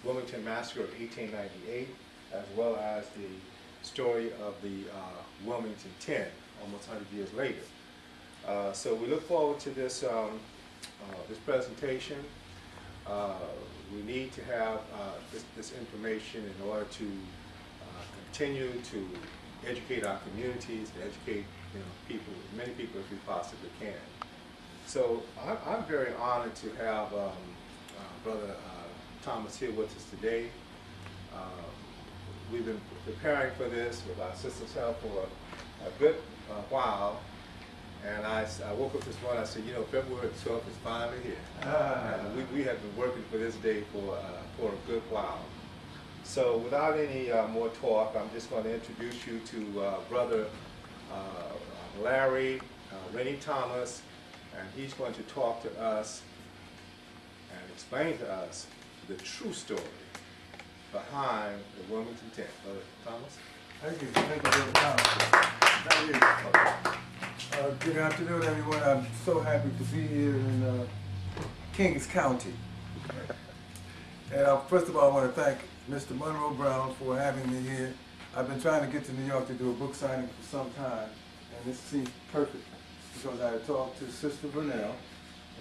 Wilmington Massacre of 1898, as well as the story of the Wilmington 10, almost 100 years later. So we look forward to this, this presentation. We need to have this information in order to continue to educate our communities, to educate people, as many people as we possibly can. So I'm very honored to have Brother Thomas here with us today. We've been preparing for this with our sister's help for a good while. And I woke up this morning, I said, February 12th is finally here. We have been working for this day for a good while. So without any more talk, I'm just going to introduce you to Brother Larry Reni Thomas, and he's going to talk to us and explain to us the true story behind the Wilmington 10. Brother Thomas? Thank you. Thank you, Brother Thomas. Thank you. Good afternoon, everyone. I'm so happy to be here in Kings County. And first of all, I want to thank Mr. Monroe Brown for having me here. I've been trying to get to New York to do a book signing for some time, and this seems perfect because I had talked to Sister Burnell,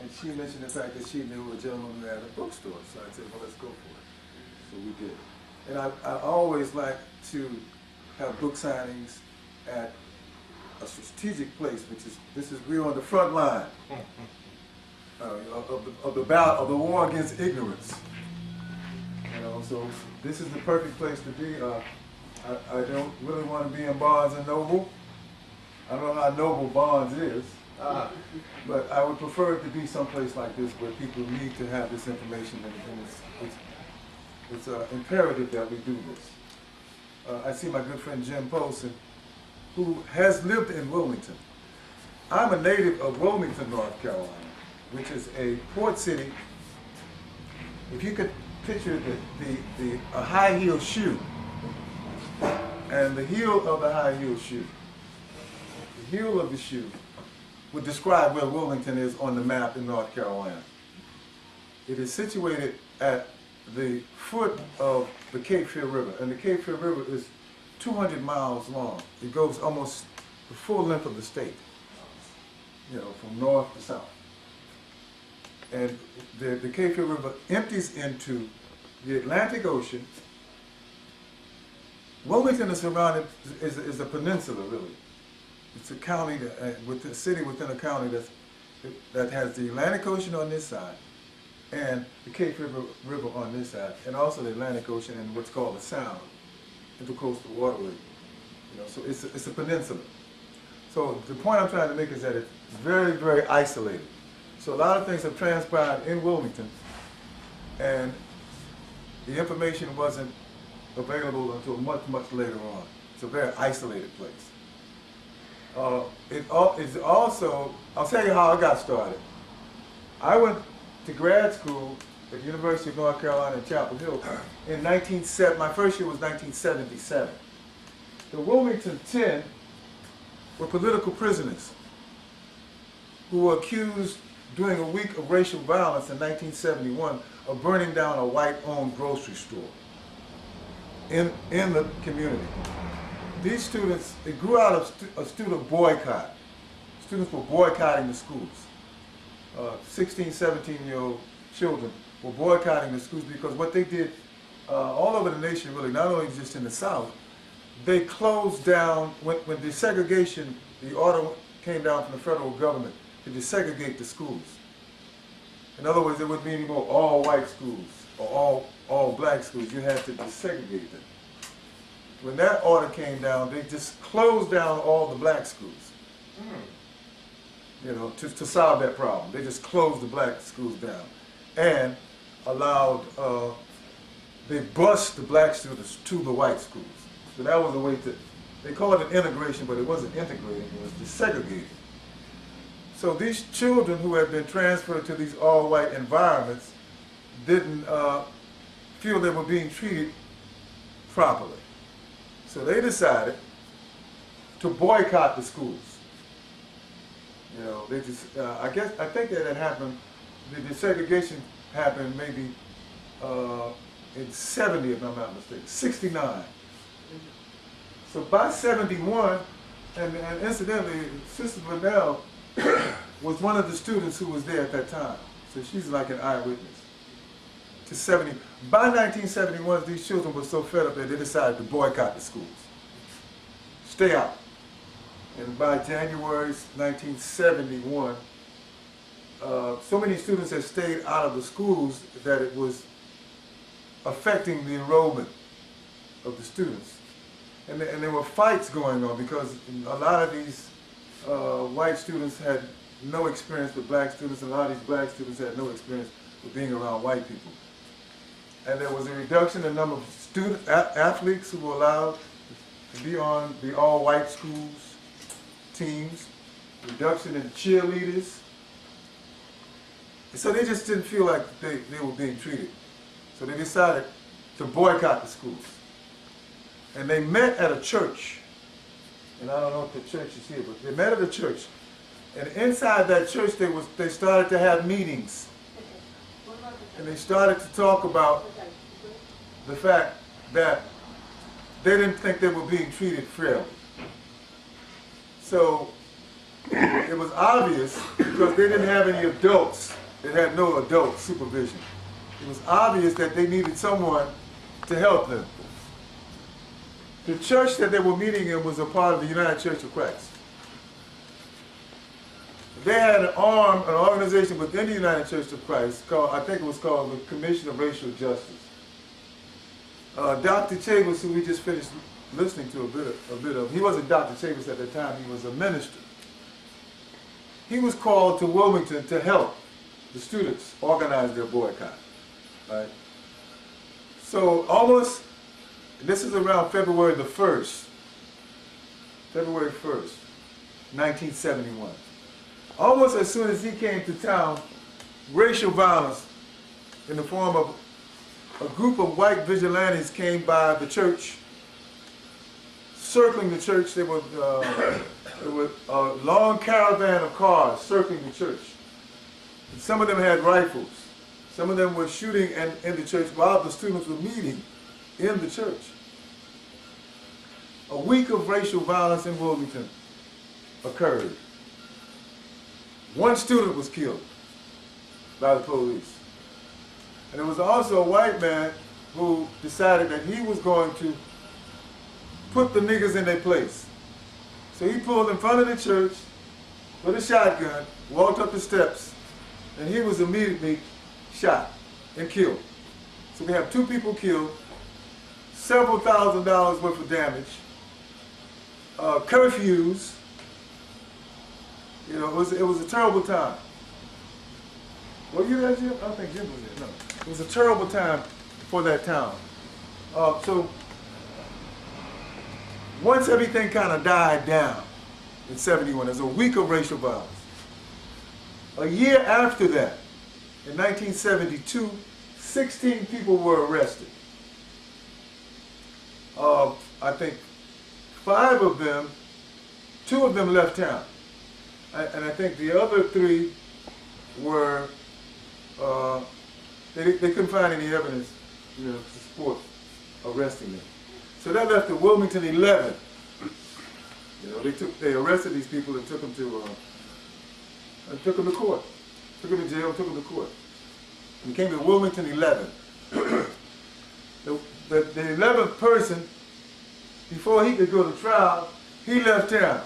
and she mentioned the fact that she knew a gentleman who had a bookstore. So I said, well, let's go for it. So we did. And I always like to have book signings at a strategic place, we're on the front line of the war against ignorance. So this is the perfect place to be. I don't really want to be in Barnes and Noble. I don't know how noble Barnes is, but I would prefer it to be someplace like this where people need to have this information, and it's imperative that we do this. I see my good friend Jim Polson, who has lived in Wilmington. I'm a native of Wilmington, North Carolina, which is a port city. If you could picture a high heel shoe, and the heel of the high heel shoe, the heel of the shoe would describe where Wilmington is on the map in North Carolina. It is situated at the foot of the Cape Fear River, and the Cape Fear River is 200 miles long. It goes almost the full length of the state, from north to south. And the Cape Fear River empties into the Atlantic Ocean. Wilmington is surrounded, is a peninsula, really. It's a county, with a city within a county that has the Atlantic Ocean on this side, and the Cape Fear River on this side, and also the Atlantic Ocean and what's called the Sound, intercoastal waterway. So it's a peninsula. So the point I'm trying to make is that it's very, very isolated. So a lot of things have transpired in Wilmington, and the information wasn't available until much, much later on. It's a very isolated place. It's also, I'll tell you how I got started. I went to grad school at the University of North Carolina in Chapel Hill in my first year was 1977. The Wilmington 10 were political prisoners who were accused during a week of racial violence in 1971 of burning down a white-owned grocery store in the community. These students, it grew out of a student boycott. Students were boycotting the schools. 16, 17-year-old children were boycotting the schools because what they did all over the nation, really, not only just in the South, they closed down, when desegregation, the order came down from the federal government to desegregate the schools. In other words, there wouldn't be any more all-white schools or all black schools. You had to desegregate them. When that order came down, they just closed down all the black schools. To solve that problem. They just closed the black schools down and allowed, they bused the black students to the white schools. So that was a way they called it integration, but it wasn't integrating, it was desegregating. So these children who had been transferred to these all-white environments didn't feel they were being treated properly. So they decided to boycott the schools. They just, I think that had happened, the desegregation happened maybe in 70, if I'm not mistaken, 69. So by 71, and incidentally, Sister Vanell was one of the students who was there at that time. So she's like an eyewitness to 70. By 1971, these children were so fed up that they decided to boycott the schools. Stay out. And by January 1971, so many students had stayed out of the schools that it was affecting the enrollment of the students. And there were fights going on because a lot of these white students had no experience with black students, and a lot of these black students had no experience with being around white people. And there was a reduction in the number of student athletes who were allowed to be on the all-white schools teams, reduction in cheerleaders. So they just didn't feel like they were being treated. So they decided to boycott the schools. And they met at a church. And I don't know if the church is here, but they met at a church. And inside that church, they started to have meetings. And they started to talk about the fact that they didn't think they were being treated fairly. So it was obvious, because they didn't have any adults, they had no adult supervision. It was obvious that they needed someone to help them. The church that they were meeting in was a part of the United Church of Christ. They had an organization within the United Church of Christ called, I think it was called the Commission of Racial Justice. Dr. Chambers, who we just finished listening to a bit of, he wasn't Dr. Chambers at the time, he was a minister. He was called to Wilmington to help the students organize their boycott. Right? So almost, this is around February the 1st, February 1st, 1971. Almost as soon as he came to town, racial violence in the form of a group of white vigilantes came by the church, circling the church. There was a long caravan of cars circling the church. And some of them had rifles. Some of them were shooting in the church while the students were meeting in the church. A week of racial violence in Wilmington occurred. One student was killed by the police. And there was also a white man who decided that he was going to put the niggers in their place. So he pulled in front of the church with a shotgun, walked up the steps, and he was immediately shot and killed. So we have 2 people killed, several $1,000s worth of damage, curfews. You know, it was a terrible time. Were you there, Jim? I don't think Jim was there. No. It was a terrible time for that town. So once everything kind of died down in 71, there's a week of racial violence. A year after that, in 1972, 16 people were arrested. I think 5 of them, 2 of them left town. And I think the other 3 were, they couldn't find any evidence, you know, to support arresting them. So that left the Wilmington 11. You know, they arrested these people and took them to court. Took them to jail, took them to court. And came to Wilmington 11. The 11th person, before he could go to trial, he left town.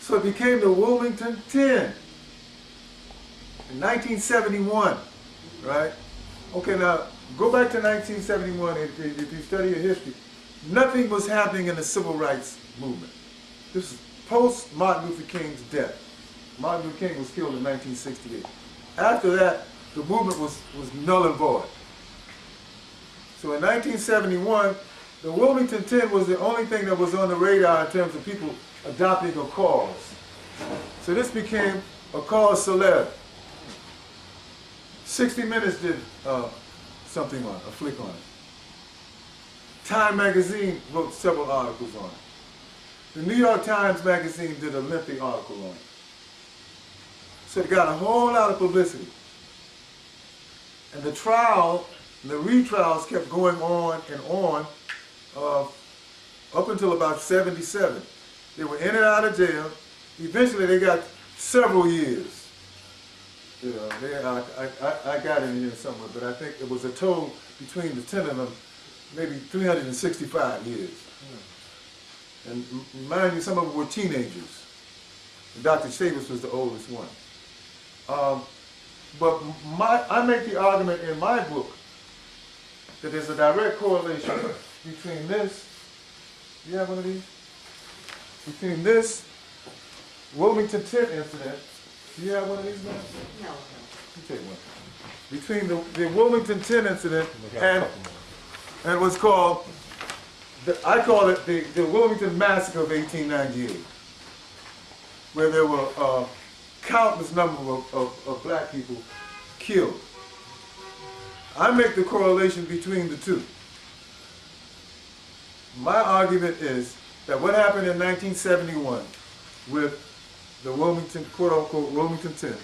So it became the Wilmington 10 in 1971, right? Okay, now go back to 1971. If you study your history, nothing was happening in the civil rights movement. This is post Martin Luther King's death. Martin Luther King was killed in 1968. After that, the movement was null and void. So in 1971, the Wilmington 10 was the only thing that was on the radar in terms of people adopting a cause. So this became a cause célèbre. 60 Minutes did something on it, a flick on it. Time magazine wrote several articles on it. The New York Times magazine did a lengthy article on it. So it got a whole lot of publicity. And the trial And the retrials kept going on and on up until about 77. They were in and out of jail. Eventually they got several years. You know, I got it in here somewhere, but I think it was a total between the 10 of them, maybe 365 years. And mind you, some of them were teenagers. And Dr. Chavis was the oldest one. But I make the argument in my book that there's a direct correlation between this, you have one of these? Between this Wilmington tent incident, do you have one of these, man? No. You take one. Between the Wilmington tent incident and what's called, I call it the Wilmington Massacre of 1898, where there were countless number of black people killed. I make the correlation between the two. My argument is that what happened in 1971 with the Wilmington, quote unquote, Wilmington 10,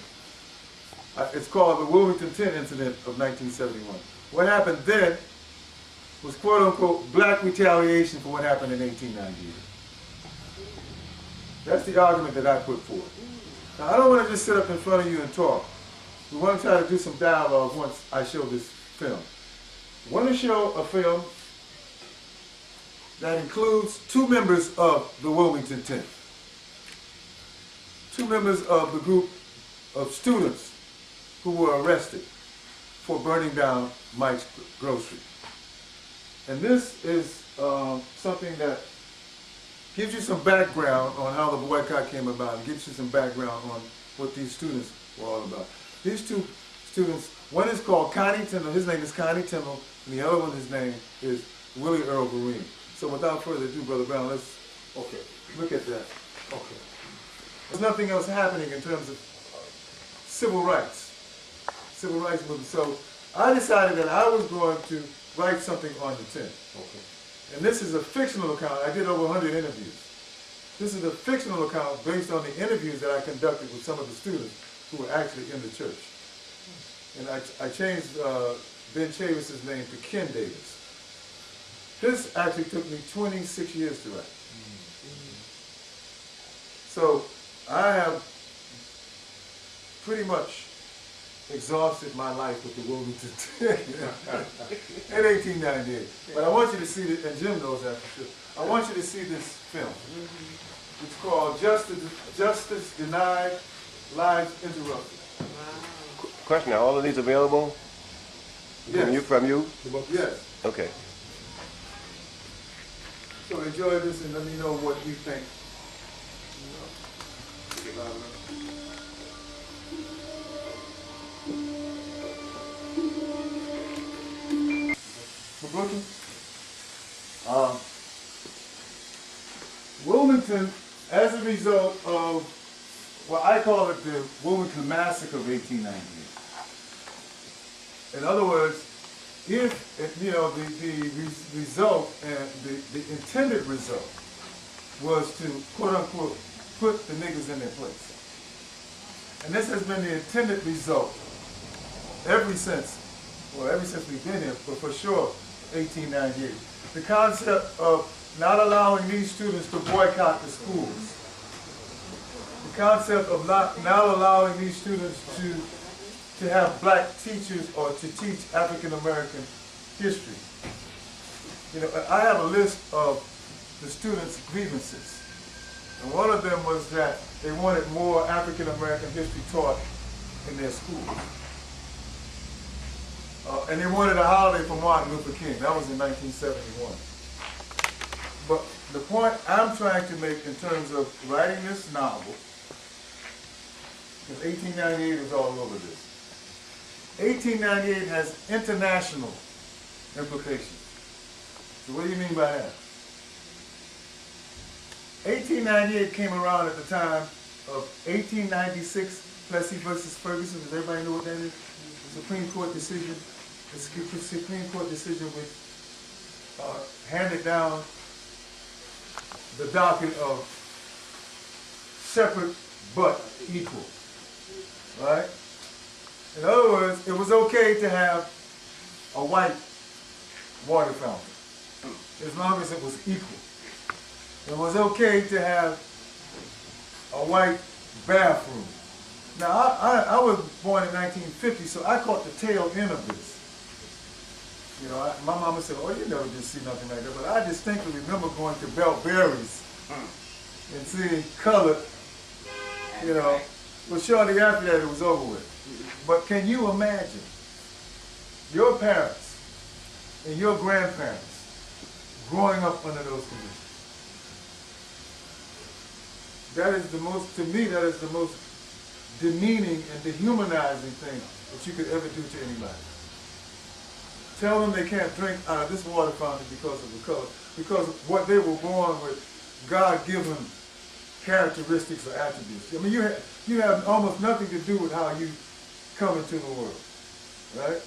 it's called the Wilmington 10 incident of 1971. What happened then was quote unquote black retaliation for what happened in 1898. That's the argument that I put forth. Now I don't want to just sit up in front of you and talk. We want to try to do some dialogue once I show this film. I want to show a film that includes two members of the Wilmington 10. Two members of the group of students who were arrested for burning down Mike's grocery. And this is something that gives you some background on how the boycott came about and gives you some background on what these students were all about. These two students, one is called Connie Tindall, his name is Connie Tindall, and the other one, his name is Willie Earl Vereen. So without further ado, Brother Brown, let's look at that. Okay. There's nothing else happening in terms of civil rights movement. So I decided that I was going to write something on the 10. Okay. And this is a fictional account. I did over 100 interviews. This is a fictional account based on the interviews that I conducted with some of the students who were actually in the church. And I changed Ben Chavis's name to Ken Davis. This actually took me 26 years to write. So I have pretty much exhausted my life with the Wilmington 10 in 1898. But I want you to see this, and Jim knows that for sure. I want you to see this film. It's called Justice Denied, Lives Interrupted. Question, are all of these available? Yes. From you? Yes. Okay. So enjoy this and let me know what you think. For Brooklyn, Wilmington, as a result of what I call it the Wilmington Massacre of 1898. In other words, if you know the result and the intended result was to quote unquote put the niggas in their place, and this has been the intended result ever since we've been here, but for sure 1898. The concept of not allowing these students to boycott the schools. The concept of not allowing these students to have black teachers or to teach African American history. You know, I have a list of the students' grievances. And one of them was that they wanted more African American history taught in their schools. And they wanted a holiday for Martin Luther King. That was in 1971. But the point I'm trying to make in terms of writing this novel, because 1898 was all over this. 1898 has international implications. So what do you mean by that? 1898 came around at the time of 1896 Plessy versus Ferguson. Does everybody know what that is? The Supreme Court decision. The Supreme Court decision which handed down the docket of separate but equal. Right? In other words, it was okay to have a white water fountain, as long as it was equal. It was okay to have a white bathroom. Now, I was born in 1950, so I caught the tail end of this. You know, my mama said, oh, you never did see nothing like that, but I distinctly remember going to Belt Berries and seeing colored, you know, well, shortly after that it was over with. But can you imagine your parents and your grandparents growing up under those conditions? That is the most, to me, that is the most demeaning and dehumanizing thing that you could ever do to anybody. Tell them they can't drink out of this water fountain because of the color, because of what they were born with, God-given characteristics or attributes. I mean, you have almost nothing to do with how you come into the world, right?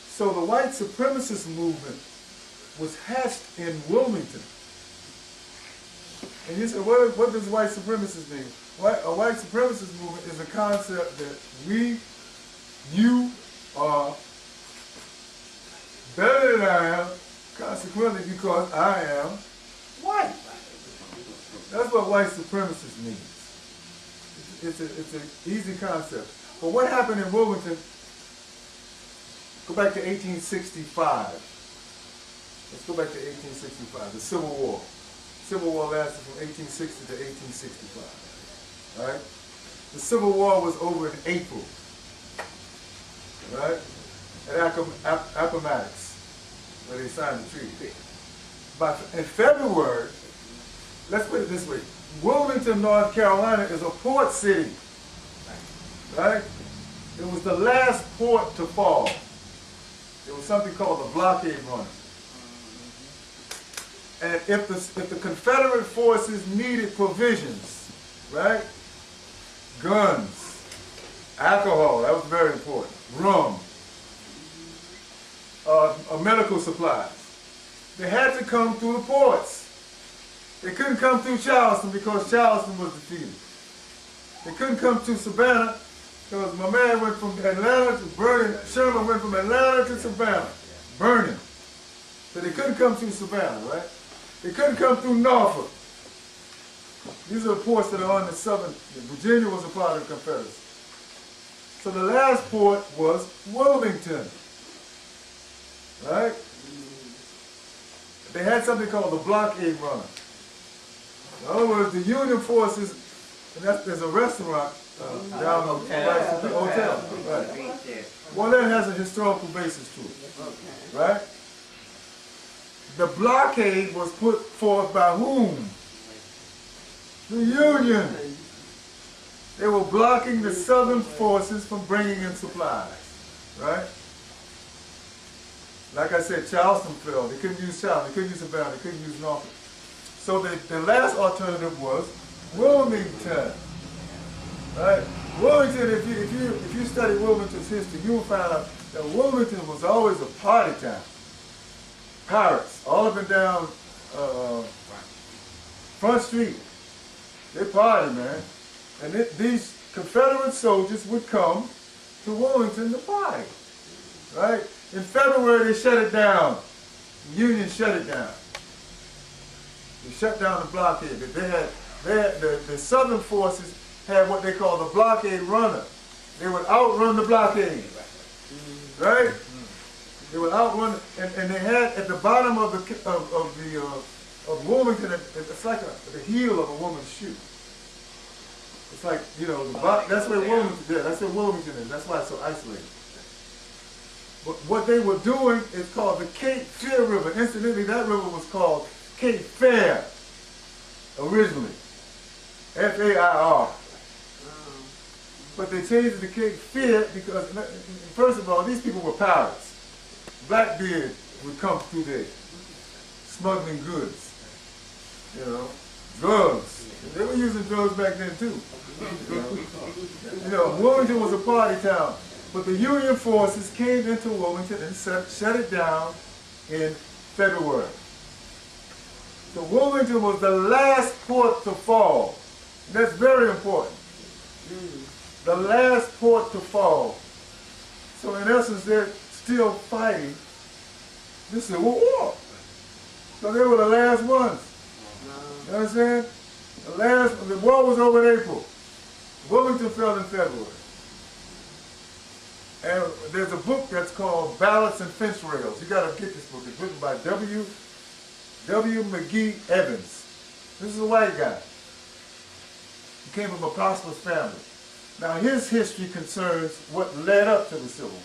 So the white supremacist movement was hatched in Wilmington. And you say, what does white supremacist mean? A white supremacist movement is a concept that you are better than I am, consequently because I am white. That's what white supremacist means. It's an easy concept. But what happened in Wilmington, go back to 1865. Let's go back to 1865, the Civil War. Civil War lasted from 1860 to 1865, right? The Civil War was over in April, right? At Appomattox, where they signed the treaty. But in February, let's put it this way, Wilmington, North Carolina is a port city, right? It was the last port to fall. There was something called the blockade runner. And if the Confederate forces needed provisions, right? Guns, alcohol, that was very important, rum, medical supplies, they had to come through the ports. They couldn't come through Charleston because Charleston was defeated. They couldn't come through Savannah because my man went from Atlanta to burning. Sherman went from Atlanta to Savannah, burning. So they couldn't come through Savannah, right? They couldn't come through Norfolk. These are the ports that are on the southern. Virginia was a part of the Confederacy. So the last port was Wilmington, right? They had something called the blockade runner. In other words, the Union forces, and there's a restaurant down the right, the hotel, right? Well, that has a historical basis to it, right? The blockade was put forth by whom? The Union. They were blocking the Southern forces from bringing in supplies, right? Like I said, Charleston fell. They couldn't use Charleston. They couldn't use Savannah. They couldn't use Norfolk. So the last alternative was Wilmington, right? Wilmington, if you study Wilmington's history, you will find out that Wilmington was always a party town. Pirates, all up and down Front Street. They party, man. And these Confederate soldiers would come to Wilmington to party, right? In February, they shut it down. The Union shut it down. They shut down the blockade. The Southern forces had what they call the blockade runner. They would outrun the blockade, right? They would outrun, and they had at the bottom of Wilmington, it's like the heel of a woman's shoe. It's like, you know, that's where Wilmington is. That's where Wilmington is. That's why it's so isolated. But what they were doing is called the Cape Fear River. Incidentally, that river was called Cape Fear originally, F-A-I-R. But they changed it to Cape Fear because, first of all, these people were pirates. Blackbeard would come through there, smuggling goods, you know, drugs. They were using drugs back then too. You know, Wilmington was a party town, but the Union forces came into Wilmington and shut it down in February. So Wilmington was the last port to fall. That's very important. The last port to fall. So in essence, still fighting the Civil War. So they were the last ones. You understand? The war was over in April. Wilmington fell in February. And there's a book that's called Ballots and Fence Rails. You gotta get this book. It's written by W. McGee Evans. This is a white guy. He came from a prosperous family. Now his history concerns what led up to the Civil War.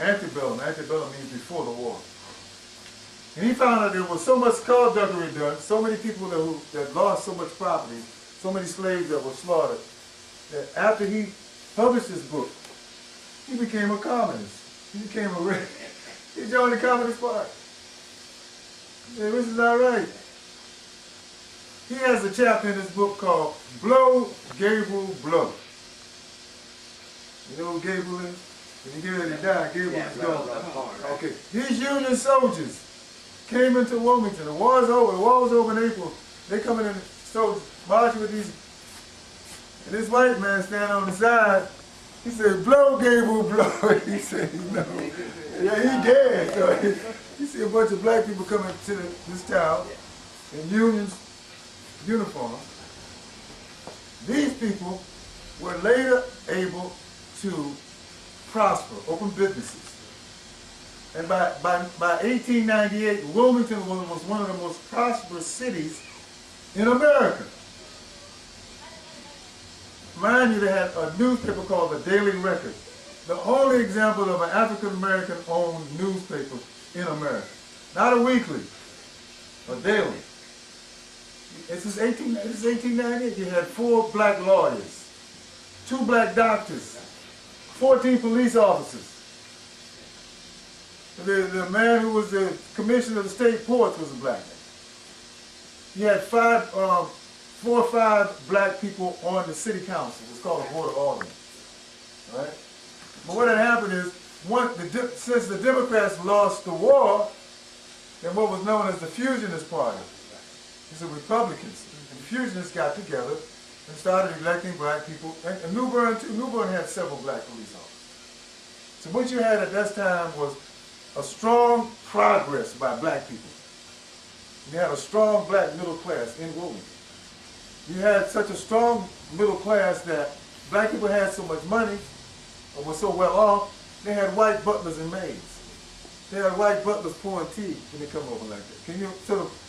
Antebellum. Antebellum means before the war. And he found out there was so much skullduggery done, so many people that lost so much property, so many slaves that were slaughtered, that after he published his book, he became a communist. He joined the Communist Party. Yeah, this is all right. He has a chapter in his book called Blow, Gabriel, Blow. You know who Gabriel is? When you get ready to die, Gabriel is gone. Okay. These Union soldiers came into Wilmington. The war is over. The war was over in April. They come in and soldiers marching with these. And this white man standing on the side, he said, blow, Gabriel, blow. He said, no. Yeah, he dead. So you see a bunch of black people coming to this town in Union's uniform. These people were later able to prosper, open businesses. And by 1898, Wilmington was one of the most prosperous cities in America. Mind you, they had a newspaper called the Daily Record, the only example of an African-American owned newspaper in America. Not a weekly, a daily. This is 1898. You had 4 black lawyers, 2 black doctors, 14 police officers. The man who was the commissioner of the state ports was a black man. You had 4 or 5 black people on the city council. It was called a board of aldermen. Right? But what had happened is, since the Democrats lost the war, then what was known as the Fusionist Party, it's the Republicans. And the Fusionists got together and started electing black people. And New Bern, too. New Bern had several black police officers. So what you had at that time was a strong progress by black people. You had a strong black middle class in Wilmington. You had such a strong middle class that black people had so much money, or were so well off, they had white butlers and maids. They had white butlers pouring tea when they come over like that.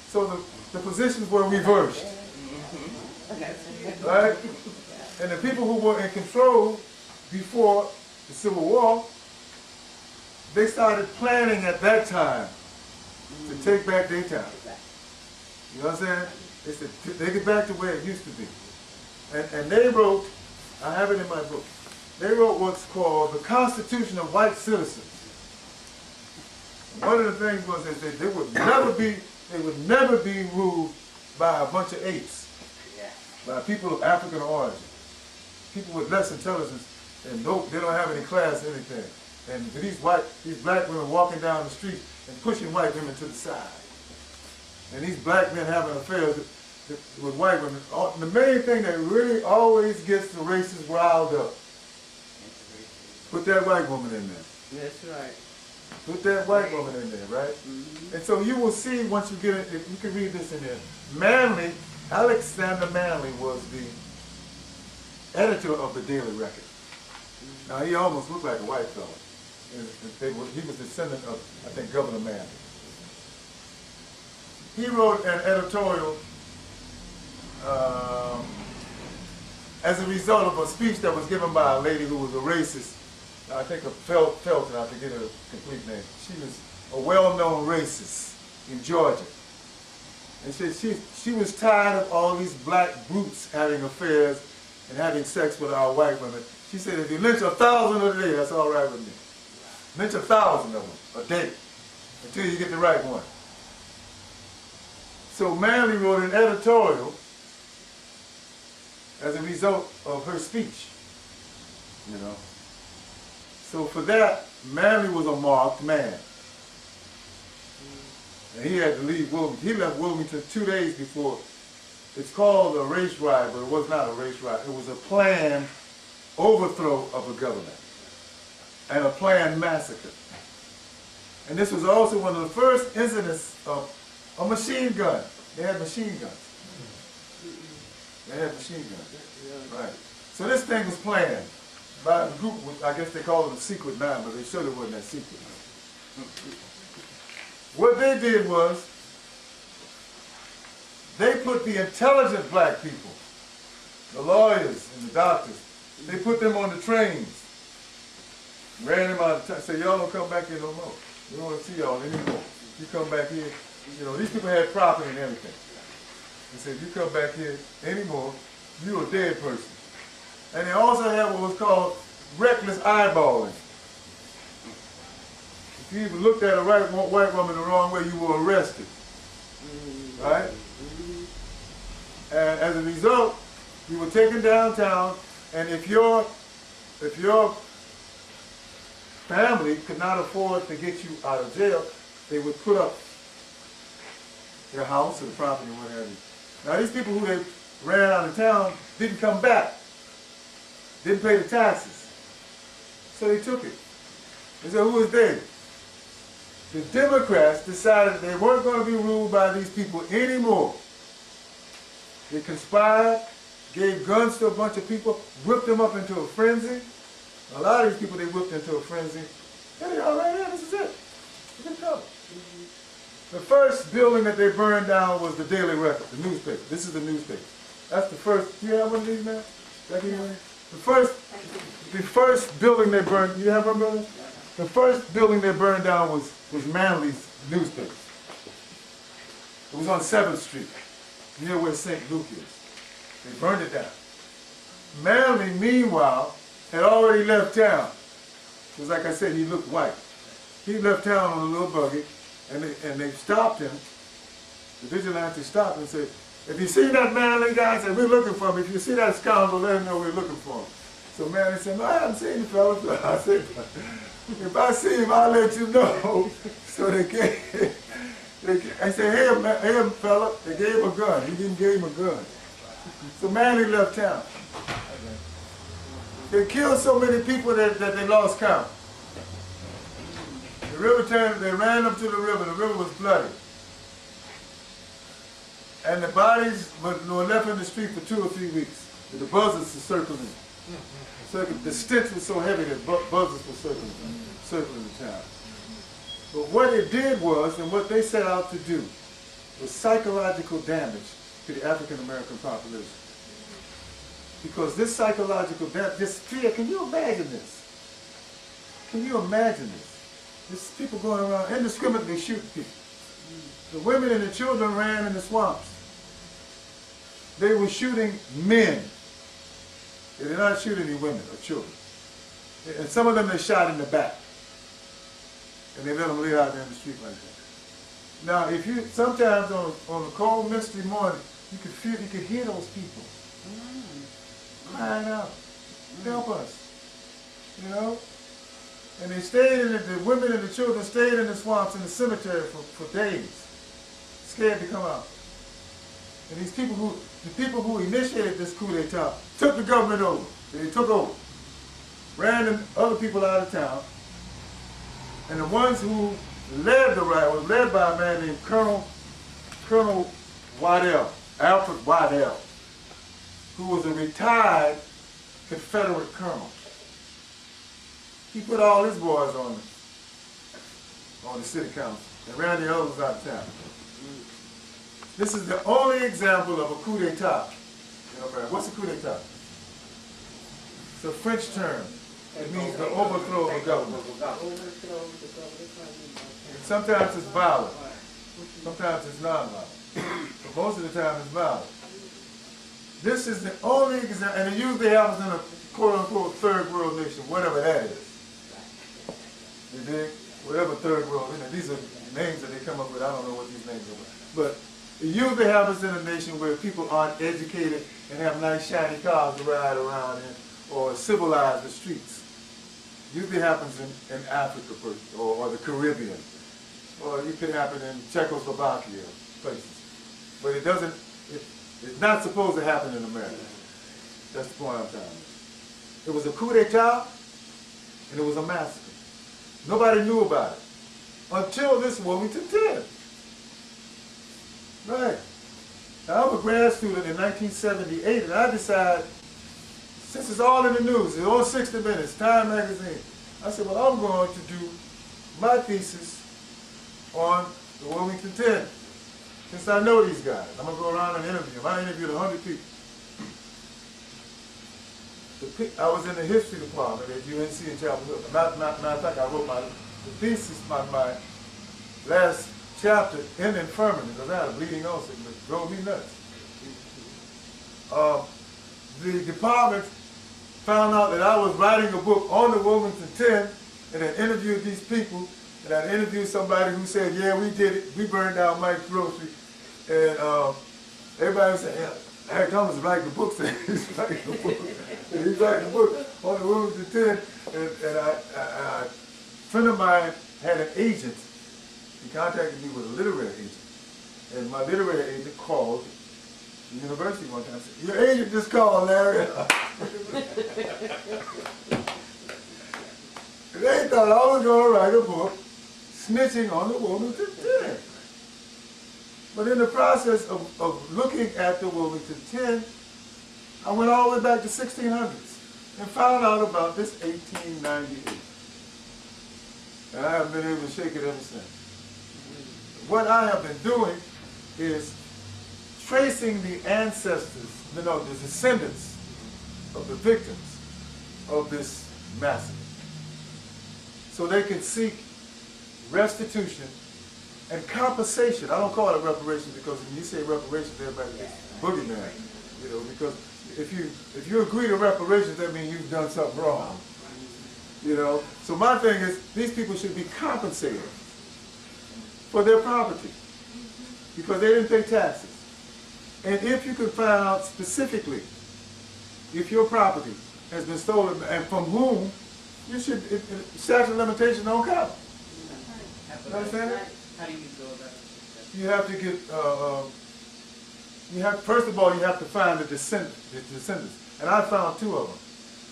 So the positions were reversed. Right? And the people who were in control before the Civil War, they started planning at that time to take back their town. You know what I'm saying? They said, take it back to where it used to be. And they wrote, I have it in my book, they wrote what's called the Constitution of White Citizens. One of the things was that they would never be ruled by a bunch of apes, by people of African origin, people with less intelligence, and they don't have any class or anything. And these black women walking down the street and pushing white women to the side. And these black men having affairs with white women. The main thing that really always gets the racists riled up, put that white woman in there. That's right. Put that white woman in there, right? Mm-hmm. And so you will see once you get it, you can read this in there. Alexander Manley was the editor of the Daily Record. Now he almost looked like a white fellow. He was descendant of, I think, Governor Manley. He wrote an editorial as a result of a speech that was given by a lady who was a racist. I think of Felton, I forget her complete name. She was a well-known racist in Georgia. And she was tired of all these black brutes having affairs and having sex with our white women. She said, if you lynch 1,000 a day, that's all right with me. Lynch 1,000 of them a day until you get the right one. So Manley wrote an editorial as a result of her speech, you know. So for that, Manley was a marked man. And he had to leave Wilmington. He left Wilmington 2 days before. It's called a race riot, but it was not a race riot. It was a planned overthrow of a government and a planned massacre. And this was also one of the first incidents of a machine gun. They had machine guns. They had machine guns. Right. So this thing was planned by the group, I guess they call it a secret nine, but they surely wasn't that secret. What they did was, they put the intelligent black people, the lawyers and the doctors, they put them on the trains, ran them out of town, said, y'all don't come back here no more. We don't want to see y'all anymore. You come back here, you know, these people had property and everything. They said, you come back here anymore, you're a dead person. And they also had what was called reckless eyeballing. If you even looked at a white woman the wrong way, you were arrested. Right? And as a result, you were taken downtown, and if your family could not afford to get you out of jail, they would put up their house or the property or whatever. Now these people who they ran out of town didn't come back, didn't pay the taxes, so they took it. They said, who was they? The Democrats decided they weren't going to be ruled by these people anymore. They conspired, gave guns to a bunch of people, whipped them up into a frenzy. A lot of these people they whipped into a frenzy. Here they are right here, this is it. Look at them. The first building that they burned down was the Daily Record, the newspaper. This is the newspaper. That's the first, do you have one of these, man? The first building they burned, you have one, brother? The first building they burned down was Manly's newspaper. It was on 7th Street, near where St. Luke is. They burned it down. Manly, meanwhile, had already left town. Because like I said, he looked white. He left town on a little buggy, and they stopped him. The vigilantes stopped him and said, if you see that Manly guy, said, we're looking for him. If you see that scoundrel, let him know we're looking for him. So Manly said, no, I haven't seen the fella. I said, if I see him, I'll let you know. So I said, hey, fella, they gave him a gun. He didn't give him a gun. So Manly left town. They killed so many people that they lost count. The river turned, they ran up to the river was bloody. And the bodies were left in the street for 2 or 3 weeks. The buzzards were circling. The stench was so heavy that buzzards were circling the town. But what it did was, and what they set out to do, was psychological damage to the African American population. Because this psychological damage, this fear, can you imagine this? Can you imagine this? There's people going around indiscriminately shooting people. The women and the children ran in the swamps. They were shooting men. They did not shoot any women or children. And some of them they shot in the back. And they let them lay out there in the street like that. Now, if you, sometimes on a cold, misty morning, you could hear those people crying out, help us, you know? And they stayed in it, the women and the children stayed in the swamps in the cemetery for days, scared to come out. And these people the people who initiated this coup d'etat took the government over. They took over, ran other people out of town, and the ones who led the riot was led by a man named Colonel Waddell, Alfred Waddell, who was a retired Confederate colonel. He put all his boys on the city council and ran the others out of town. This is the only example of a coup d'etat. What's a coup d'etat? It's a French term. It means the overthrow of a government. Sometimes it's violent. Sometimes it's non-violent. But most of the time it's violent. This is the only example, and it usually happens in a quote-unquote third world nation, whatever that is. You dig? Whatever third world, these are names that they come up with. I don't know what these names are. But it usually happens in a nation where people aren't educated and have nice shiny cars to ride around in, or civilize the streets. Usually happens in Africa or the Caribbean, or it could happen in Czechoslovakia, places. But it doesn't. It's not supposed to happen in America. That's the point I'm trying to make. It was a coup d'etat, and it was a massacre. Nobody knew about it until this Wilmington 10. Right. Now, I'm a grad student in 1978, and I decided, since it's all in the news, it's on 60 Minutes, Time Magazine, I said, well, I'm going to do my thesis on the Wilmington 10. Since I know these guys, I'm going to go around and interview them. I interviewed 100 people. I was in the history department at UNC in Chapel Hill. Matter of fact, I wrote the thesis, my last chapter in infirmary, because I had a bleeding ulcer that drove me nuts. The department found out that I was writing a book on the Wilmington 10, and I interviewed these people, and I interviewed somebody who said, yeah, we did it. We burned down Mike's Grocery. And everybody was saying, yeah, Harry Thomas is writing the book. He's writing the book. And he's writing the book on the Wilmington 10. And a friend of mine had an agent. He contacted me with a literary agent. And my literary agent called the university one time and said, your agent just called, Larry. They thought I was going to write a book snitching on the Wilmington 10. But in the process of looking at the Wilmington 10, I went all the way back to 1600s and found out about this 1898. And I haven't been able to shake it ever since. What I have been doing is tracing the ancestors, the descendants of the victims of this massacre, so they can seek restitution and compensation. I don't call it reparations because when you say reparations, everybody gets boogeyman. Because if you agree to reparations, that means you've done something wrong. So my thing is, these people should be compensated for their property because they didn't pay taxes. And if you can find out specifically if your property has been stolen and from whom, you should, statute of limitations don't count. You understand? How do you go about it? You have to get, first of all, you have to find the descendants. And I found two of them.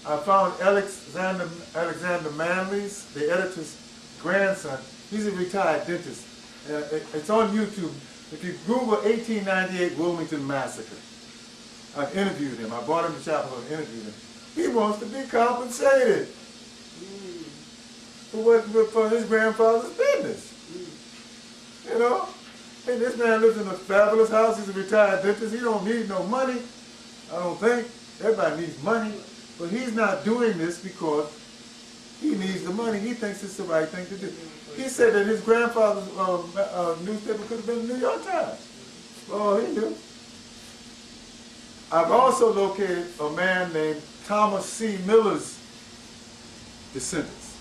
I found Alexander Manley's, the editor's grandson. He's a retired dentist. It's on YouTube. If you Google 1898 Wilmington Massacre, I've interviewed him. I brought him to Chapel Hill and interviewed him. He wants to be compensated for his grandfather's business. And this man lives in a fabulous house. He's a retired dentist. He don't need no money. I don't think. Everybody needs money. But he's not doing this because he needs the money. He thinks it's the right thing to do. He said that his grandfather's newspaper could have been the New York Times. Oh, he knew. I've also located a man named Thomas C. Miller's descendants.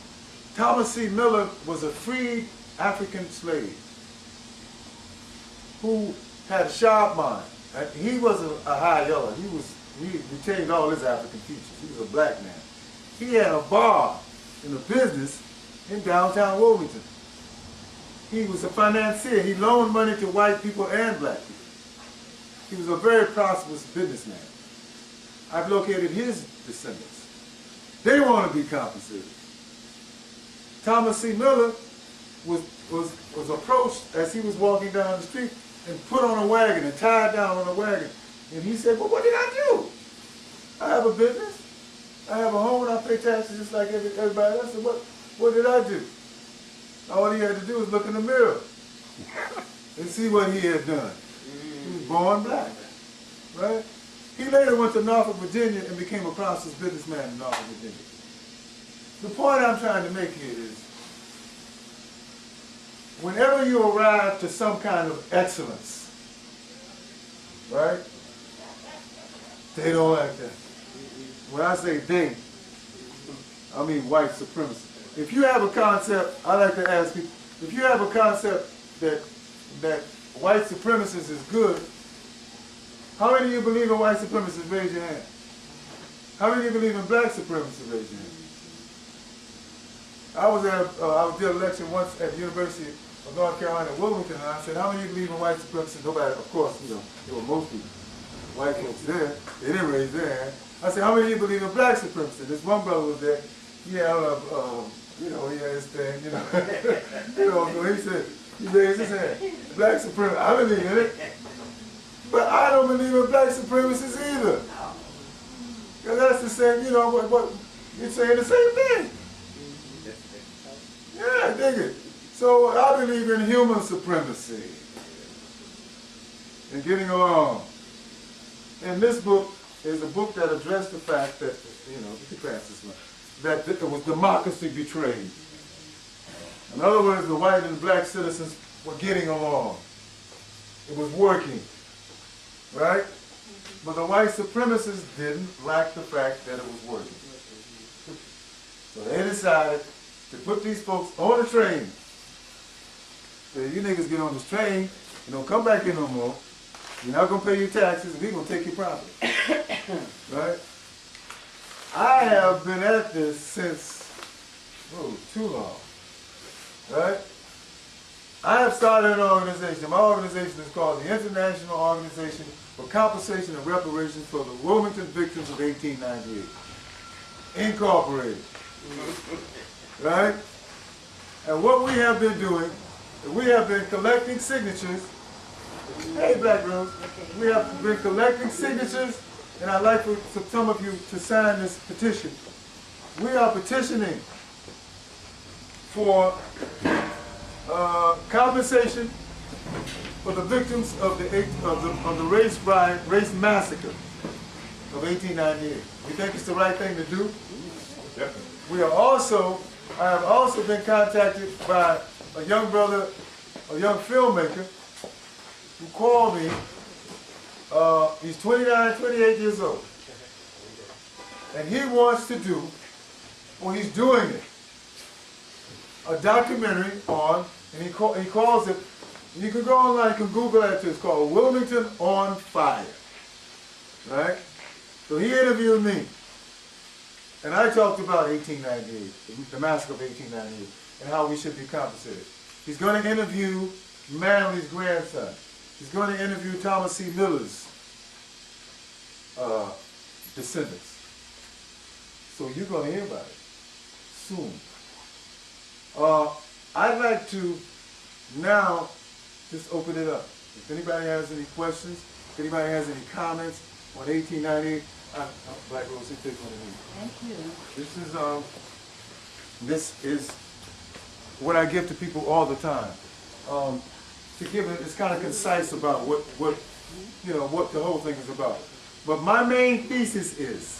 Thomas C. Miller was a freed African slave who had a sharp mind. He was a high yeller. He retained all his African features. He was a black man. He had a bar in a business in downtown Wilmington. He was a financier. He loaned money to white people and black people. He was a very prosperous businessman. I've located his descendants. They want to be compensated. Thomas C. Miller was approached as he was walking down the street and put on a wagon and tied down on a wagon. And he said, well, what did I do? I have a business. I have a home and I pay taxes just like everybody else. I said, what did I do? All he had to do was look in the mirror and see what he had done. He was born black, right? He later went to Norfolk, Virginia and became a prosperous businessman in Norfolk, Virginia. The point I'm trying to make here is, whenever you arrive to some kind of excellence, right? They don't like that. When I say they, I mean white supremacy. If you have a concept, I like to ask people, if you have a concept that white supremacists is good, how many of you believe in white supremacists? Raise your hand. How many of you believe in black supremacists? Raise your hand. I was did a lecture once at the University of North Carolina at Wilmington, and I said, how many of you believe in white supremacists? Nobody, of course, there were most people, white folks there. They didn't raise their hand. I said, how many of you believe in black supremacists? This one brother was there. He had You know, he had his thing, you know. You know, so he raised his hand. Black supremacists, I believe in it. But I don't believe in black supremacists either. Because that's the same, you know, what you're saying the same thing. Yeah, I dig it. So I believe in human supremacy and getting along. And this book is a book that addressed the fact that, you know, you can pass this one, that it was democracy betrayed. In other words, the white and black citizens were getting along. It was working, right? But the white supremacists didn't like the fact that it was working. So they decided to put these folks on a train. So you niggas get on this train, you don't come back here no more. You're not going to pay your taxes, and we're going to take your property. Right? I have been at this since, too long. Right? I have started an organization. My organization is called the International Organization for Compensation and Reparations for the Wilmington Victims of 1898. Incorporated. Right? And what we have been doing, we have been collecting signatures. Hey, Black Rose. We have been collecting signatures, and I'd like for some of you to sign this petition. We are petitioning for compensation for the victims of the race massacre of 1898. You think it's the right thing to do? Definitely. I have also been contacted by a young brother, a young filmmaker, who called me. He's 29, 28 years old. And he wants to do, well, he's doing it, a documentary on, and he calls it, you can go online, you can Google it too, it's called Wilmington on Fire. Right? So he interviewed me. And I talked about 1898, the massacre of 1898, and how we should be compensated. He's going to interview Manley's grandson. He's going to interview Thomas C. Miller's descendants. So you're going to hear about it soon. I'd like to now just open it up. If anybody has any questions, if anybody has any comments on 1898, Black Rose, take one of these. Thank you. This is what I give to people all the time. To give it, it's kind of concise about what the whole thing is about. But my main thesis is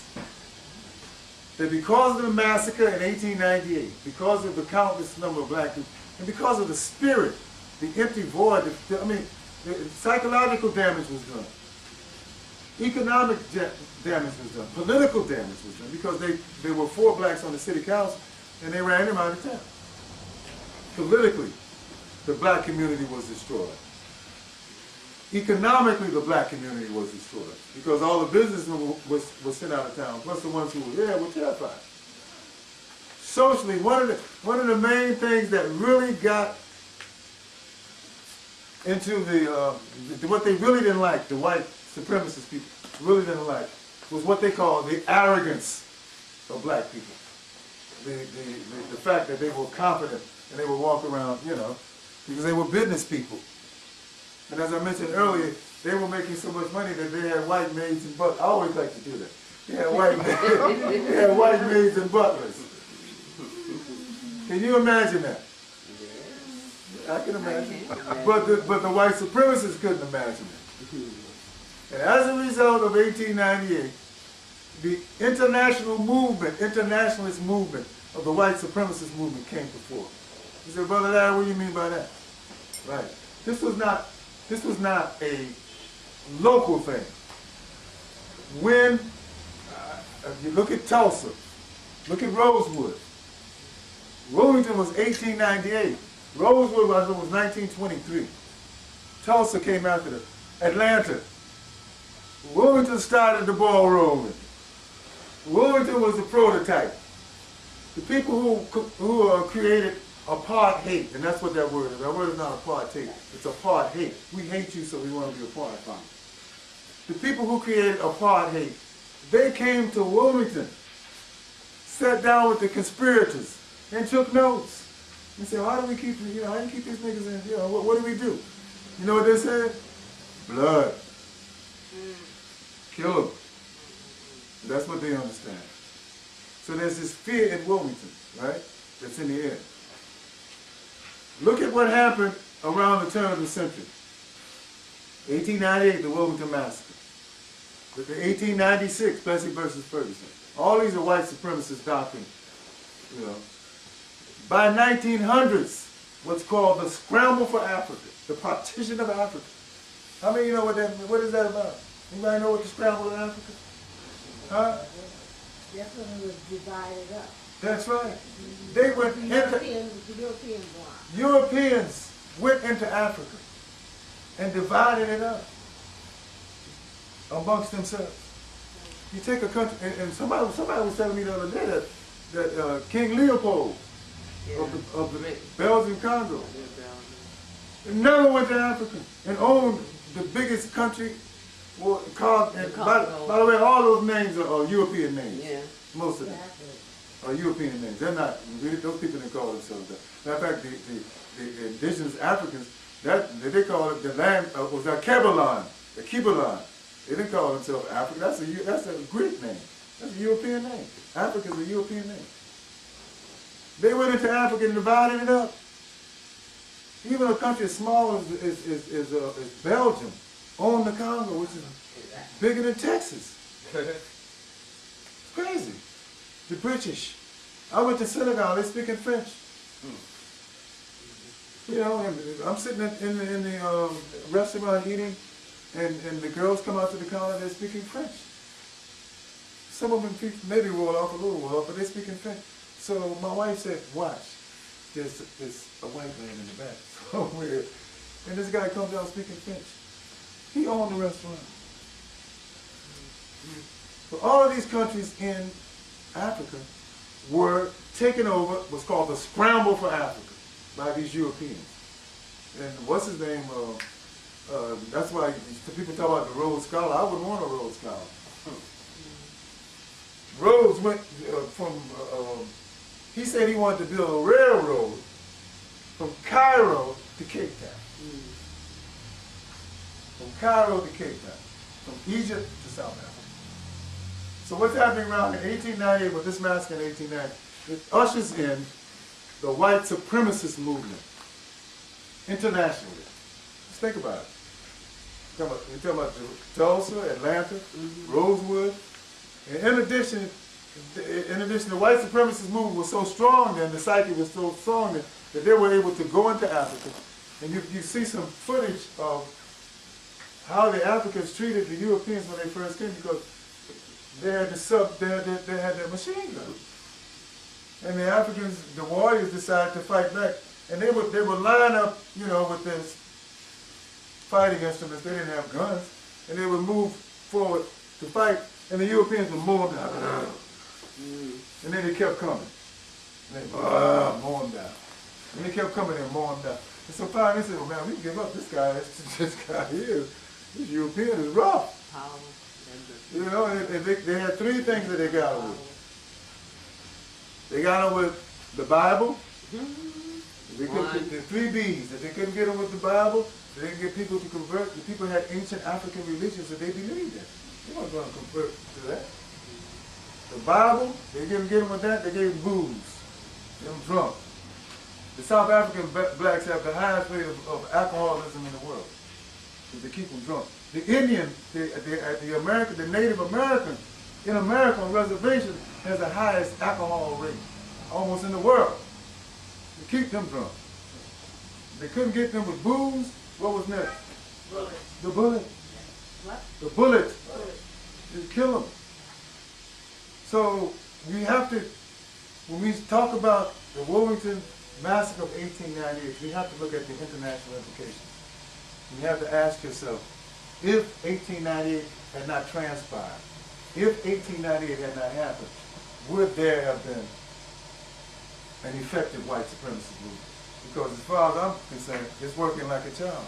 that because of the massacre in 1898, because of the countless number of black people, and because of the spirit, the empty void, the psychological damage was done. Economic damage was done. Political damage was done because there were 4 blacks on the city council and they ran him out of town. Politically, the black community was destroyed. Economically, the black community was destroyed because all the businessmen was sent out of town, plus the ones who were there were terrified. Socially, one of the main things that really got into what they really didn't like, the white supremacist people really didn't like, was what they call the arrogance of black people. The fact that they were confident and they would walk around, because they were business people. And as I mentioned earlier, they were making so much money that they had white maids and butlers. I always like to do that. They had white maids and butlers. Can you imagine that? I can imagine. But the white supremacists couldn't imagine it. And as a result of 1898, the internationalist movement of the white supremacist movement came to fore. You said, Brother Larry, what do you mean by that? Right. This was not a local thing. When you look at Tulsa, look at Rosewood. Wilmington was 1898. Rosewood was 1923. Tulsa came after them. Atlanta. Wilmington started the ball rolling. Wilmington was the prototype. The people who created apartheid, and that's what that word is. That word is not apartheid. It's apartheid. We hate you, so we want to be apart from you. The people who created apartheid, they came to Wilmington, sat down with the conspirators, and took notes. And said, how do we keep, how do you keep these niggas in, what do we do? You know what they said? Blood. Kill them. That's what they understand. So there's this fear in Wilmington, right? That's in the air. Look at what happened around the turn of the century. 1898, the Wilmington Massacre. The 1896, Plessy versus Ferguson. All these are white supremacist doctrines, By 1900s, what's called the scramble for Africa, the partition of Africa. How many of you know what is that about? Anybody know what the scramble of Africa? Huh? That's when it was divided up. That's right. They went The into European bloc. Europeans went into Africa and divided it up amongst themselves. You take a country, and somebody was telling me the other day that King Leopold of the Belgian Congo never went to Africa and owned the biggest country. Well, by the way, all those names are European names. Yeah. Most of them are European names. They're not, those people didn't call themselves that. Matter of fact, the indigenous Africans, they call it the land, was that Kebalan, the Kibalan. They didn't call themselves African. That's a Greek name. That's a European name. Africa is a European name. They went into Africa and divided it up. Even a country as small as Belgium owned the Congo, which is bigger than Texas. It's crazy. The British. I went to Senegal, they speak in French. I'm sitting in the restaurant eating, and the girls come out to the counter, they're speaking French. Some of them maybe a little roll off, but they speak in French. So my wife said, watch, there's a white man in the back somewhere. And this guy comes out speaking French. He owned the restaurant. So all of these countries in Africa were taken over, what's called the scramble for Africa by these Europeans. And what's his name? That's why people talk about the Rhodes Scholar. I wouldn't want a Rhodes Scholar. Rhodes went he said he wanted to build a railroad from Cairo to Cape Town. From Cairo to Cape Town. From Egypt to South Africa. So what's happening around in 1898 with this massacre in 1890? It ushers in the white supremacist movement internationally. Just think about it. We're talking about Tulsa, Atlanta, Rosewood. And in addition, the white supremacist movement was so strong then, the psyche was so strong that they were able to go into Africa. And you see some footage of how the Africans treated the Europeans when they first came, because they had their machine guns. And the Africans, the warriors, decided to fight back. And they would line up, with their fighting instruments. They didn't have guns. And they would move forward to fight, and the Europeans would mow them down. And then they kept coming. And they mow them down. And they kept coming and mow them down. And so finally they said, well, man, we can give up this guy here. This European is rough. And they had three things that they got him with. They got him with the Bible. They couldn't, the three B's. That they couldn't get them with the Bible. They didn't get people to convert. The people had ancient African religions that they believed in. They weren't going to convert to that. The Bible, they didn't get them with that. They gave them booze. They them drunk. The South African blacks have the highest rate of alcoholism in the world. Because they keep them drunk. The Indian, the Native American, in America on reservation, has the highest alcohol rate almost in the world. They keep them drunk. They couldn't get them with booze. What was next? Bullet. The bullet. What? The bullet. Bullet. Just kill them. So we have to, when we talk about the Wilmington Massacre of 1898, we have to look at the international implications. You have to ask yourself, if 1898 had not transpired, if 1898 had not happened, would there have been an effective white supremacy movement? Because as far as I'm concerned, it's working like a charm.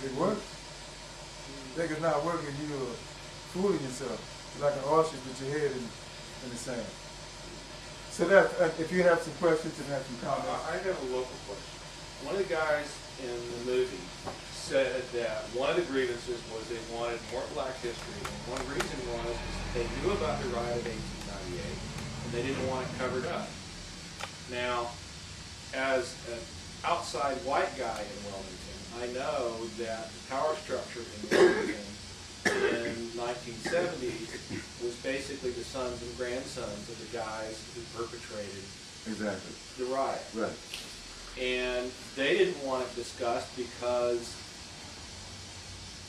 It works. Think it's not working, you're fooling yourself. You're like an ostrich with your head in the sand. So that, if you have some questions and have some comments. I have a local question. One of the guys in the movie said that one of the grievances was they wanted more black history, and one reason was they knew about the riot of 1898, and they didn't want it covered up. Now, as an outside white guy in Wilmington, I know that the power structure in Wilmington in 1970s was basically the sons and grandsons of the guys who perpetrated Exactly. the riot. Right. And they didn't want it discussed because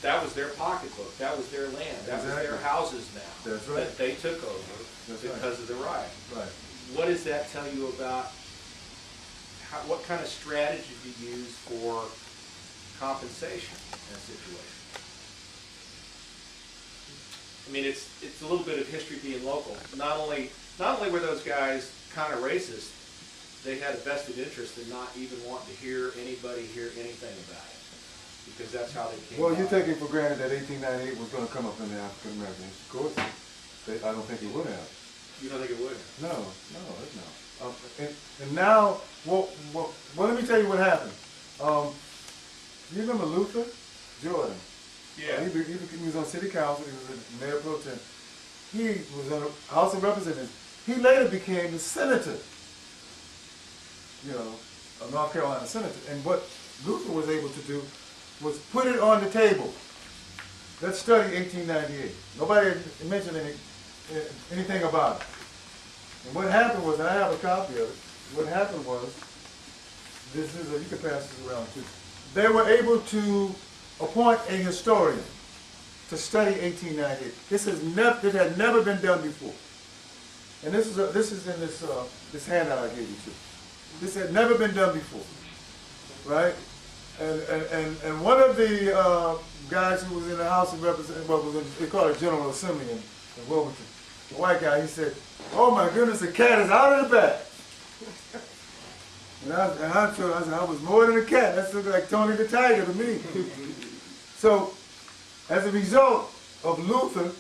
that was their pocketbook, that was their land, that was their Exactly. houses now. That's right. That they took over That's right. because of the riot. Right. What does that tell you about what kind of strategy do you use for compensation in a situation? I mean, it's a little bit of history being local. Not only were those guys kind of racist, they had a vested interest in not even wanting to hear anybody hear anything about it, because that's how they came. Well, you're by. taking for granted that 1898 was going to come up in the African American history course. I don't think it would have. You don't think it would? No, it's not. And now, well, let me tell you what happened. You remember Luther Jordan? Yeah. He was on city council. He was a mayor pro tem. He was on the House of Representatives. He later became the senator. A North Carolina senator. And what Luther was able to do was put it on the table. Let's study 1898. Nobody had mentioned anything about it. And what happened was, and I have a copy of it, what happened was, you can pass this around too. They were able to appoint a historian to study 1898. It had never been done before. And this is in this handout I gave you too. This had never been done before, right? And one of the guys who was in the House of Representatives, they call it General Assembly in Wilmington, the white guy, he said, "Oh my goodness, the cat is out of the bag." And I said, I was more than a cat. That looked like Tony the Tiger to me. So, as a result of Luther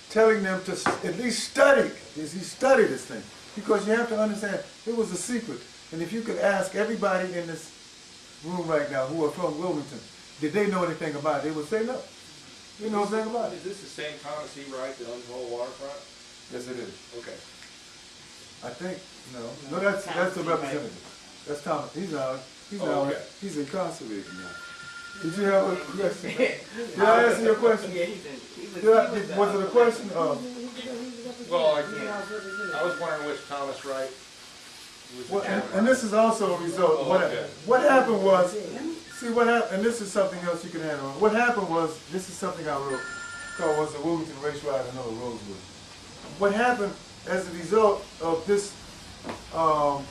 telling them to at least study this thing, because you have to understand, it was a secret. And if you could ask everybody in this room right now who are from Wilmington, did they know anything about it? They would say no. They know nothing about it. Is this the same Thomas E. Wright that owns the whole waterfront? Yes, it is. Okay. I think, no, that's the representative. That's Thomas. He's incarcerated now. Did you have a question? Did I answer your question? Yeah, Was it a question? Well, I was wondering which Thomas Wright was the Well, chairman. and this is also a result. Oh, okay. What happened was, and this is something else you can add on. What happened was, this is something I wrote, called was the Wilmington Race Riot, another Rosewood. What happened as a result of this, of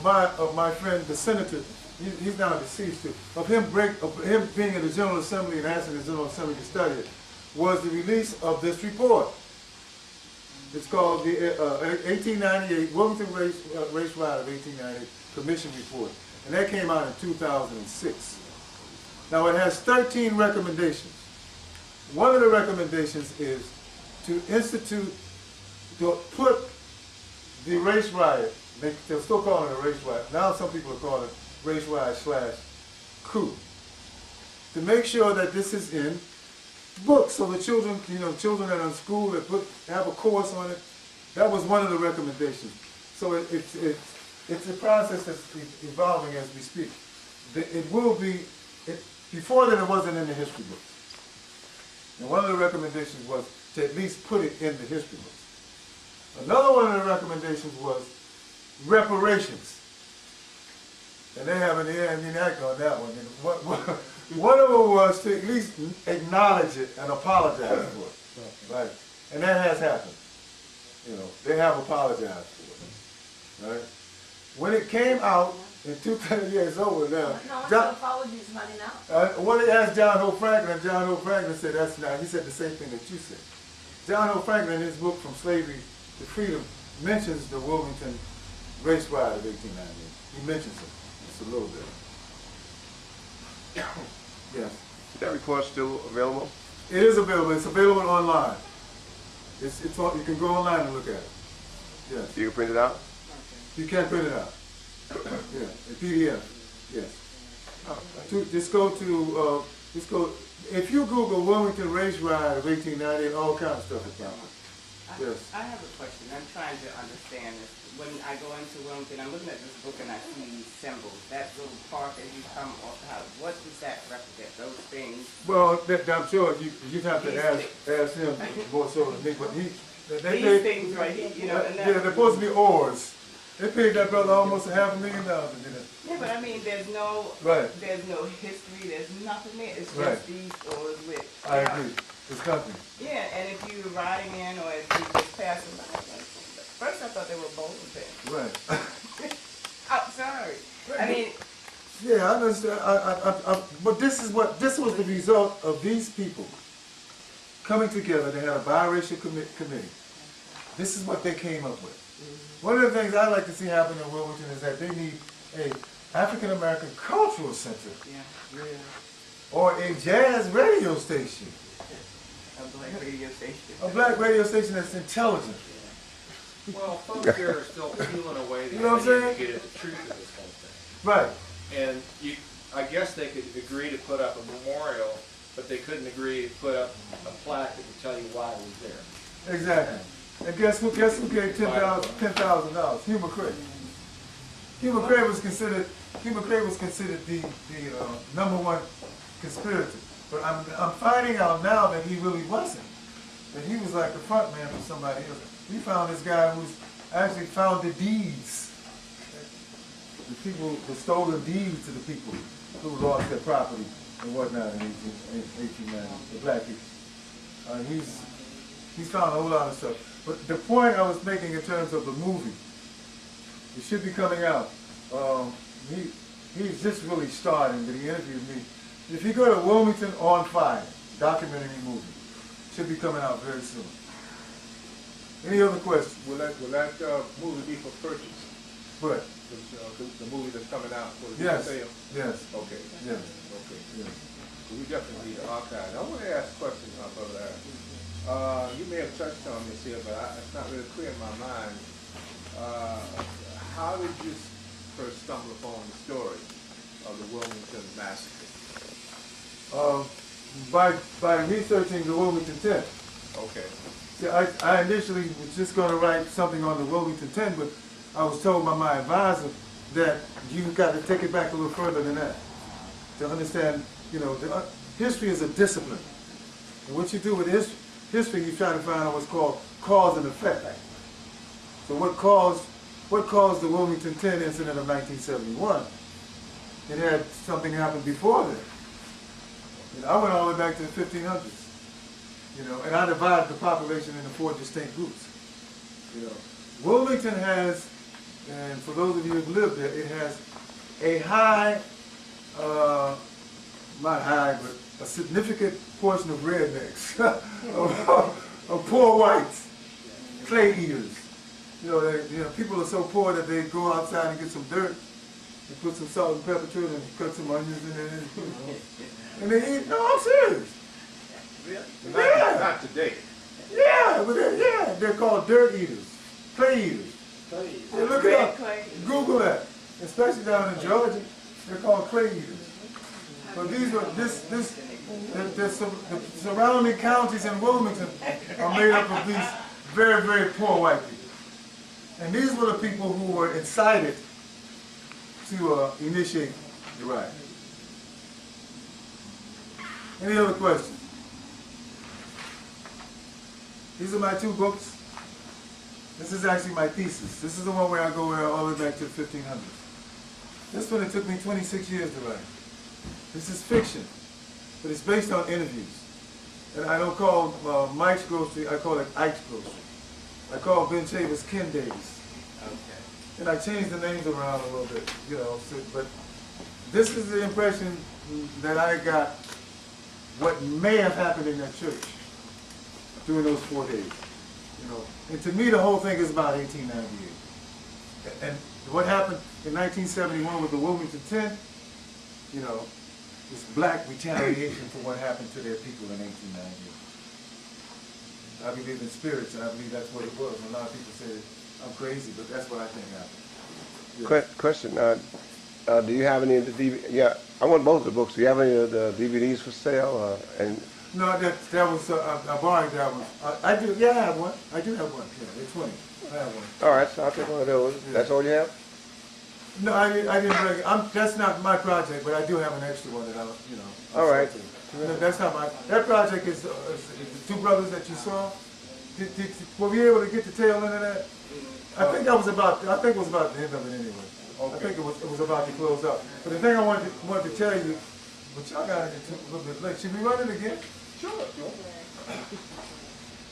my friend, the senator, he's now deceased too, of him being in the General Assembly and asking the General Assembly to study it, was the release of this report. It's called the 1898 Wilmington Race Riot of 1898 Commission Report, and that came out in 2006. Now it has 13 recommendations. One of the recommendations is to put the race riot, they're still calling it a race riot, now some people are calling it race riot / coup, to make sure that this is in books, so the children, children that are in school that have a course on it. That was one of the recommendations. So it's a process that's evolving as we speak. It will be, before then it wasn't in the history books. And one of the recommendations was to at least put it in the history books. Another one of the recommendations was reparations. And they haven't even acted on that one. And one of them was to at least acknowledge it and apologize for it. Right? And that has happened. They have apologized for it. Right? When it came out in 2000 years over now, No, what's the apologies money now? well, they asked John Hope Franklin, and John Hope Franklin said that's not. He said the same thing that you said. John Hope Franklin, in his book From Slavery to Freedom, mentions the Wilmington Race Riot of 1898. He mentions it. Just a little bit. Yes. Is that report still available? It is available. It's available online. You can go online and look at it. Yes. You can print it out? You can't print it out. Yeah, a PDF. Yes. Just go. If you Google Wilmington Race Ride of 1898, all kinds of stuff will come up. Yes. I have a question. I'm trying to understand this. When I go into Wilmington, I'm looking at this book and I see these symbols. That little park as you come off the house, what does that represent? Those things? Well, I'm sure you'd have to ask him more so than me, but These things right here, you know. And yeah, they're supposed to be oars. They paid that brother almost $500,000 to do that. yeah, but I mean, there's no history, there's nothing there. It's just these oars with. I agree. It's nothing. Yeah, and if you're riding in or if you just passing by, first I thought they were bowling pins. Right. I'm sorry. I mean, Yeah, I understand. But this was the result of these people coming together. They had a biracial committee. This is what they came up with. One of the things I like to see happen in Wilmington is that they need a African American cultural center or a jazz radio station. a black radio station. A black radio station that's intelligent. Well, folks here are still peeling away the You know what I'm idea saying? to get at the truth of this whole thing. Right. And I guess they could agree to put up a memorial, but they couldn't agree to put up a plaque that would tell you why it was there. Exactly. And guess who gave $10,000? Hugh McCrae. Hugh McCrae was considered the #1 conspirator. But I'm finding out now that he really wasn't. That he was like the front man for somebody else. We found this guy who's actually found the deeds. The people, the stolen deeds to the people who lost their property and whatnot in 1890, the black people. He's found a whole lot of stuff. But the point I was making in terms of the movie, it should be coming out. He's just really starting, but he interviewed me. If you go to Wilmington on Fire, documentary movie, should be coming out very soon. Any other questions? Will that movie be for purchase? What? The movie that's coming out for the Yes. sale? Yes. Okay. Yes. Okay. Yes. We definitely need an archive. I want to ask a question, Brother Larry. You may have touched on this here, but it's not really clear in my mind. How did you first stumble upon the story of the Wilmington Massacre? By researching the Wilmington 10. Okay. See, I initially was just going to write something on the Wilmington 10, but I was told by my advisor that you got to take it back a little further than that to understand, history is a discipline. And what you do with history, you try to find out what's called cause and effect. So what caused the Wilmington 10 incident of 1971? It had something happen before that. I went all the way back to the 1500s. And I divided the population into 4 distinct groups. Wilmington has, and for those of you who've lived there, it has a high, not high, but a significant portion of rednecks, of poor whites, clay eaters. People are so poor that they go outside and get some dirt, and put some salt and pepper to it, and cut some onions in it, and they eat. No, I'm serious. Really? Not today. Yeah, but they're called dirt eaters, clay eaters. Yeah, look it up. Google that. Especially down in Georgia, they're called clay eaters. But the surrounding counties in Wilmington are made up of these very, very poor white people. And these were the people who were incited to initiate the riot. Any other questions? These are my 2 books. This is actually my thesis. This is the one where I go all the way back to the 1500s. This one, it took me 26 years to write. This is fiction, but it's based on interviews. And I don't call Mike's Grocery, I call it Ike's Grocery. I call Ben Chavis Ken Davis. Okay. And I changed the names around a little bit, but this is the impression that I got what may have happened in that church during those 4 days. And to me, the whole thing is about 1898. And what happened in 1971 with the Wilmington 10, was black retaliation for what happened to their people in 1898. I believe in spirits, and I believe that's what it was. A lot of people say I'm crazy, but that's what I think happened. Question, do you have any of the DVD, yeah, I want both of the books. Do you have any of the DVDs for sale? And No, that was, I borrowed that one. I do, yeah, I have one. I do have one, yeah, it's 20. I have one. all right, so I'll take one of those. That's all you have? No, I didn't bring it. That's not my project, but I do have an extra one that I. All right. No, that's not my. That project is the two brothers that you saw. Were we able to get the tail end of that? I think it was about the end of it anyway. I think it was about to close up. But the thing I wanted to tell you, but y'all got it a little bit late. Should we run it again? Sure.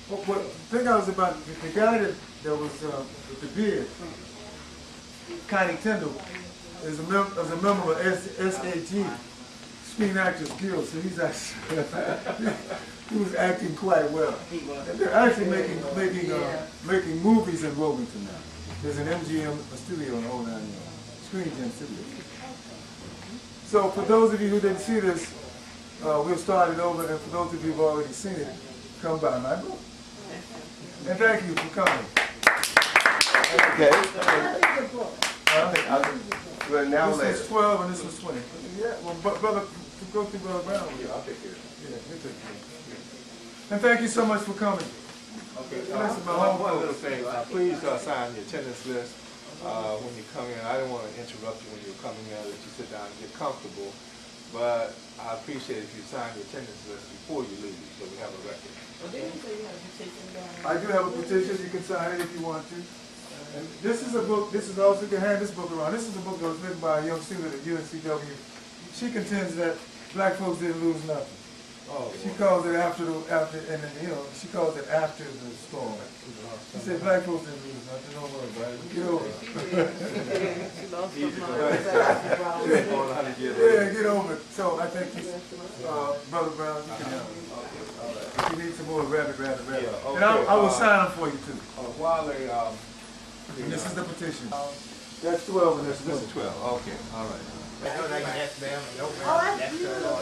But the thing I was about the guy that was with the beard. Connie Tyndall is a member of SAG, Screen Actors Guild, so he's actually he was acting quite well. And they're actually making movies in Wilmington now. There's an MGM studio in Old Town, Screen Gem Studio. So for those of you who didn't see this, we'll start it over, and for those of you who've already seen it, come by my book. And thank you for coming. Okay. Well, now This later. was 12 and this was 20. Yeah, well, brother, go through Brother Brown. Yeah, I'll take care of it. Yeah, he'll take care of it. And thank you so much for coming. Okay, This is my home one little folks. thing, please sign the attendance list when you come in. I didn't want to interrupt you when you were coming in, let you sit down and get comfortable, but I appreciate if you sign the attendance list before you leave, so we have a record. I do have a petition. You can sign it if you want to. And this is a book. This is also, you can hand this book around. This is a book that was written by a young student at UNCW. She contends that black folks didn't lose nothing. Oh, She calls it after, and then, she calls it after the storm. She said black folks didn't lose nothing. Don't worry about it. Get over it. Yeah, get over it. So I think Brother Brown, you can have it. If you need some more, rabbit. Yeah, okay. And I will sign them for you too. While they, And this is the petition. That's 12 and this is 12, okay, all right. Oh, that's beautiful.